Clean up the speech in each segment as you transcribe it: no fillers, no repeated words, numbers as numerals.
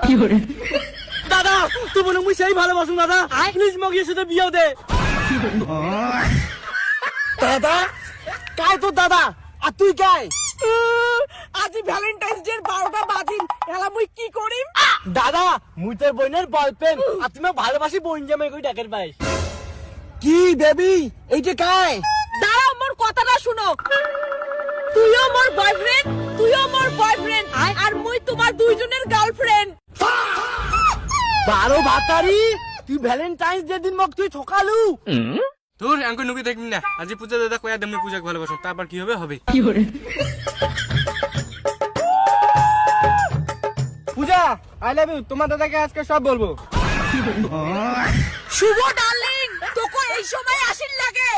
দাদা তোমার মুই সেই ভালোবাসুন দাদা, প্লিজ মগিয়ে সাথে বিয়ে দে। দাদা কাই তো দাদা, আর তুই কাই? আজি ভ্যালেন্টাইন্স ডে 12টা বাজিল, এলা মুই কি করিম? দাদা মুই তোর বোনের বয়ফ্রেন্ড, আর তুমি ভালোবাসি বোন জামাই কই ডাকের পাইস। কি বেবি এইটা কাই? দাঁড়াও মোর কথাটা শুনো। তুইও মোর বয়ফ্রেন্ড, তুইও মোর বয়ফ্রেন্ড, আর মুই তোমার দুইজনের গার্লফ্রেন্ড। 12 ভাতারি তুই ভ্যালেন্টাইন্স ডে দিন মক তুই ঠকালু। তোর আঙ্কু নুকি দেখবি না, আজি পূজা দাদা কয়া দেমনি পূজাকে ভালোবাসো, তারপর কি হবে হবে। পূজা আই লাভ ইউ, তোমার দাদাকে আজকে সব বলবো। শুভ ডার্লিং, তোকে এই সময় আসিন লাগে।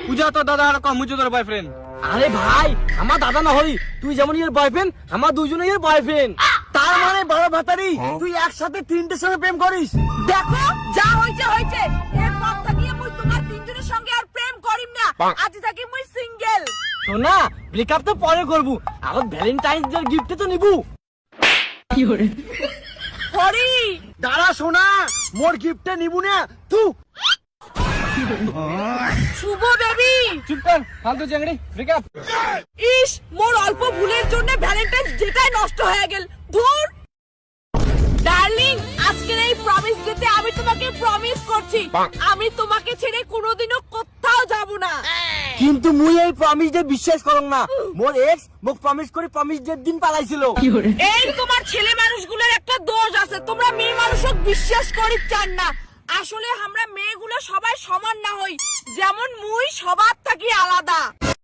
পূজা তোর দাদা আর কম, মুজো তোর বয়ফ্রেন্ড। আরে ভাই আমার দাদা না হই, তুই যেমন এর বয়ফ্রেন্ড আমার দুজনে এর বয়ফ্রেন্ড। তার মানে 12 ভাতারি তুই একসাথে 3টের সঙ্গে প্রেম করিস। দেখো যা হইছে হইছে, এরপর থেকে মুই তোমার তিনজনের সঙ্গে আর প্রেম করিম না। আজ থেকে মুই সিঙ্গেল। শোনা ব্রেকআপ তো পরে করবো, এখন ভ্যালেন্টাইন্স ডে গিফট তো নিবু। হরি দাঁড়া শোনা, মোর গিফটটা নিবু না তুই। শুভ বেবি, চুপ কর ফালতু চ্যাংড়ি, ব্রেকআপ। ইস মোর অল্প ভুলের জন্য ভ্যালেন্টাইন্স ডেটাই নষ্ট হয়ে গেল। ধুর। ডার্লিং, আজকের এই প্রমিস ডেতে আমি তোমাকে প্রমিস করছি, আমি তোমাকে ছেড়ে কোনোদিনও কোথাও যাব না। কিন্তু মুই এই প্রমিস ডে বিশ্বাস করং না, মোর এক্স মোক প্রমিস করে প্রমিস ডে দিন পালাইছিল। এই তোমার ছেলে মানুষগুলোর একটা দোষ আছে, তোমরা মেয়ে মানুষক বিশ্বাস করি চান না। আসলে আমরা মেয়েগুলো সবাই সমান না হই, যেমন মুই সবার থাকি আলাদা।